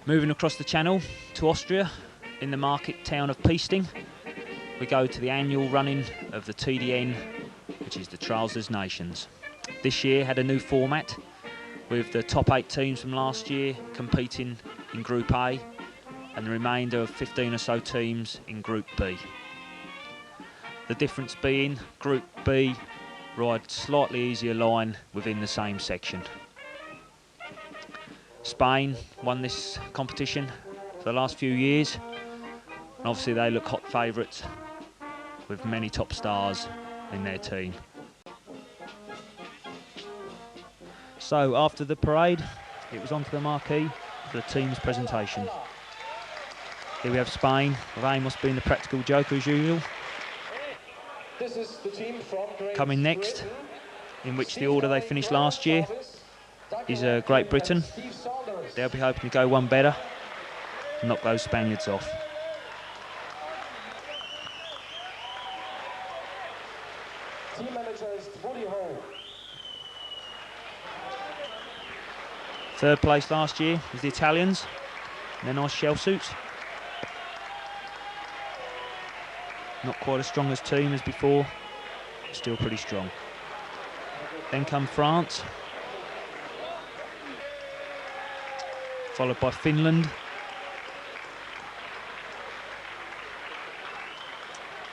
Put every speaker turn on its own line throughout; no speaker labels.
Moving across the channel to Austria, in the market town of Piesting, we go to the annual running of the TDN, which is the Trials des Nations. This year had a new format, with the top 8 teams from last year competing in Group A, and the remainder of 15 or so teams in Group B. The difference being Group B ride slightly easier line within the same section. Spain won this competition for the last few years, and obviously they look hot favourites with many top stars in their team. So after the parade, it was onto the marquee for the team's presentation. Here we have Spain, with Amos being the practical joker as usual.
This is the team from
Coming next, in which the order they finished last year, is Great Britain. They'll be hoping to go one better and knock those Spaniards off.
Team manager is Woody Ho.
Third place last year was the Italians, in their nice shell suits. Not quite as strong as team as before, still pretty strong. Then come France, followed by Finland,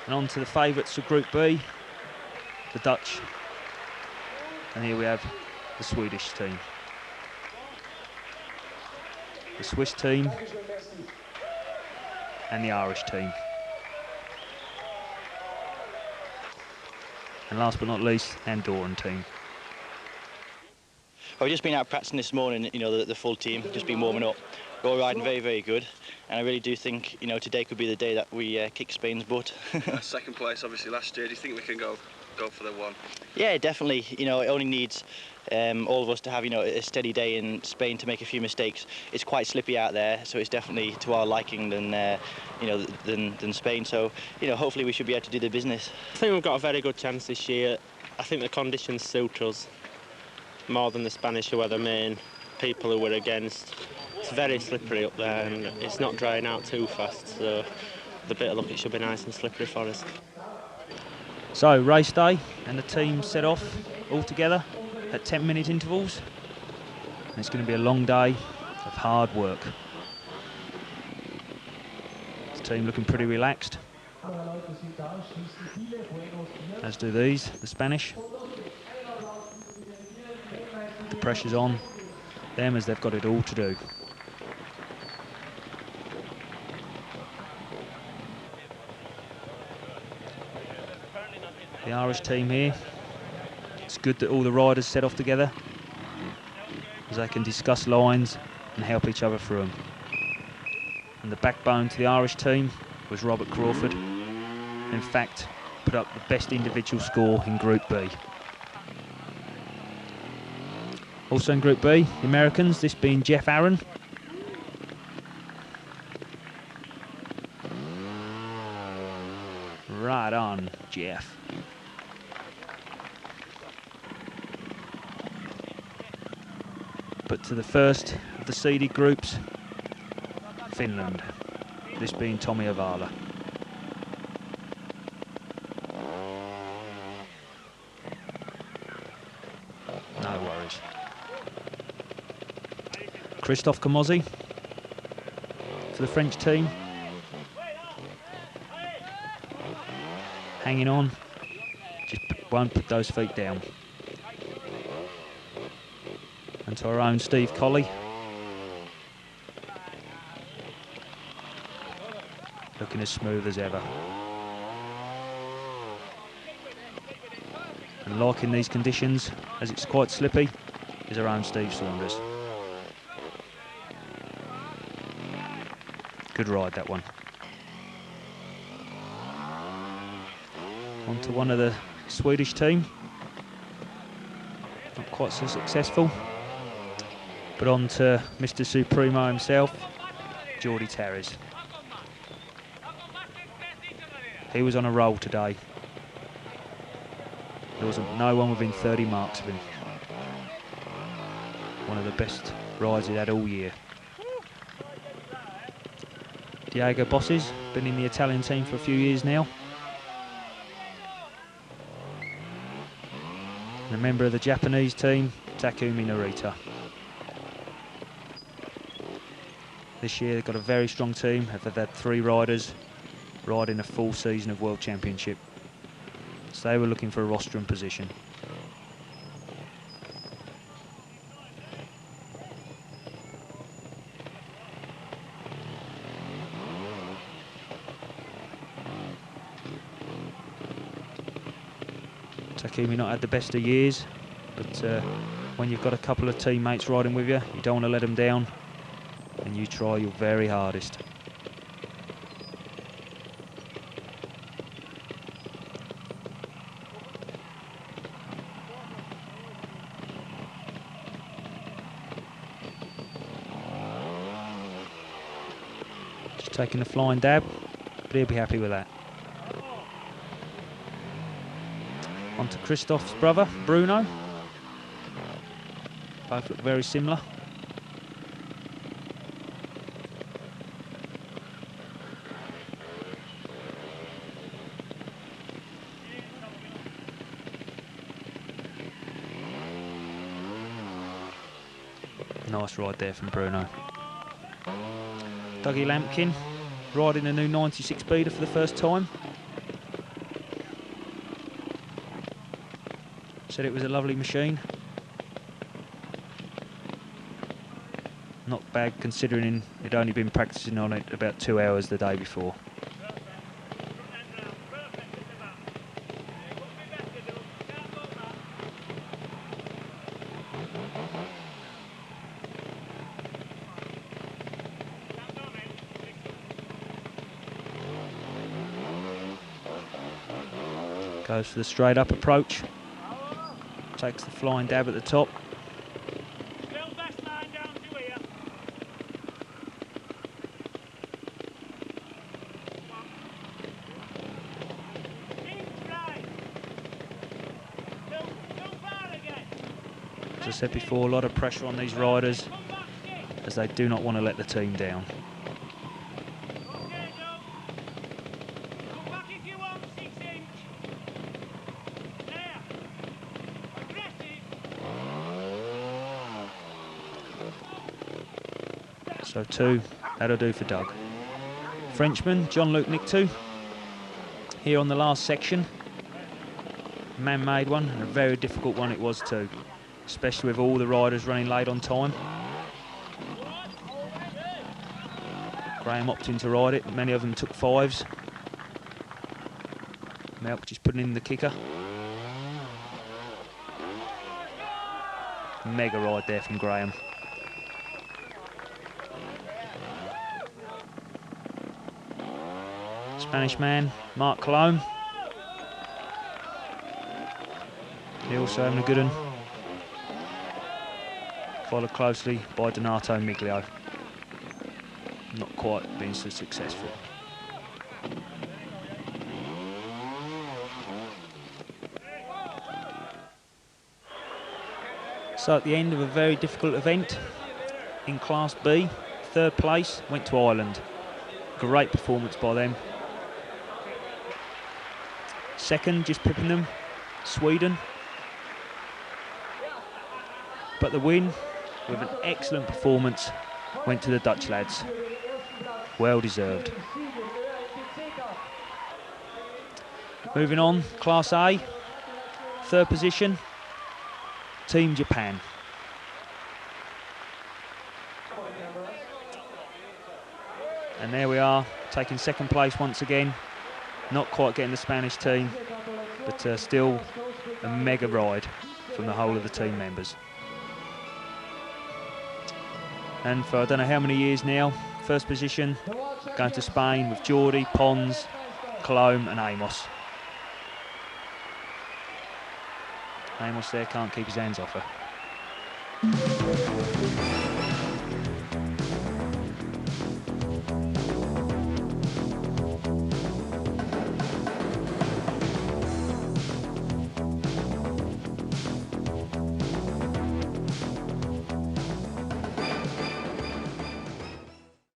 and on to the favourites of Group B, the Dutch, and here we have the Swedish team. The Swiss team and the Irish team. And last but not least, Andorran team.
Well, we've just been out practicing this morning, you know, the full team, just been warming up. We're all riding very, very good. And I really do think, you know, today could be the day that we kick Spain's butt.
Second place, obviously, last year. Do you think we can go for the one?
Yeah, definitely. You know, it only needs all of us to have, you know, a steady day in Spain to make a few mistakes. It's quite slippy out there, so it's definitely to our liking than Spain. So, you know, hopefully we should be able to do the business.
I think we've got a very good chance this year. I think the conditions suit us more than the Spanish, who are the main people who we're against. It's very slippery up there and it's not drying out too fast, so with a bit of luck it should be nice and slippery for us.
So race day, and the team set off all together at 10-minute intervals. And it's going to be a long day of hard work. The team looking pretty relaxed, as do these, the Spanish. The pressure's on them as they've got it all to do. The Irish team here, it's good that all the riders set off together, as they can discuss lines and help each other through them. And the backbone to the Irish team was Robert Crawford. In fact, put up the best individual score in Group B. Also in Group B, the Americans, this being Jeff Aaron. Right on, Jeff. But to the first of the seeded groups, Finland, this being Tommy Avala. No worries. Christophe Camozzi for the French team. Hanging on, just won't put those feet down. And to our own Steve Colley, looking as smooth as ever. And liking these conditions, as it's quite slippy, is our own Steve Saunders. Good ride, that one. On to one of the Swedish team. Not quite so successful. But on to Mr. Supremo himself, Geordie Terries. He was on a roll today. There was no one within 30 marks of him. One of the best rides he had all year. Diego Bosses, been in the Italian team for a few years now. And a member of the Japanese team, Takumi Narita. This year they've got a very strong team, have had 3 riders riding a full season of World Championship. So they were looking for a rostrum position. Takumi not had the best of years, but when you've got a couple of teammates riding with you, you don't want to let them down, and you try your very hardest. Just taking a flying dab, but he'll be happy with that. On to Christoph's brother, Bruno. Both look very similar. Nice ride there from Bruno. Dougie Lampkin riding a new 96 speeder for the first time. Said it was a lovely machine. Not bad considering he'd only been practicing on it about 2 hours the day before. Goes for the straight up approach. Takes the flying dab at the top. As I said before, a lot of pressure on these riders as they do not want to let the team down. So 2, that'll do for Doug. Frenchman, Jean-Luc Nictou, here on the last section. Man-made one, and a very difficult one it was too, especially with all the riders running late on time. Graham opting to ride it, many of them took 5s. Melk just putting in the kicker. Mega ride there from Graham. Spanish man, Mark Cologne. He also having a good one. Followed closely by Donato Miglio. Not quite been so successful. So at the end of a very difficult event in Class B, 3rd place went to Ireland. Great performance by them. 2nd, just pipping them, Sweden. But the win, with an excellent performance, went to the Dutch lads. Well deserved. Moving on, Class A, 3rd position, Team Japan. And there we are, taking 2nd place once again. Not quite getting the Spanish team, but still a mega ride from the whole of the team members. And for I don't know how many years now, 1st position going to Spain with Geordie, Pons, Cologne and Amos. Amos there can't keep his hands off her.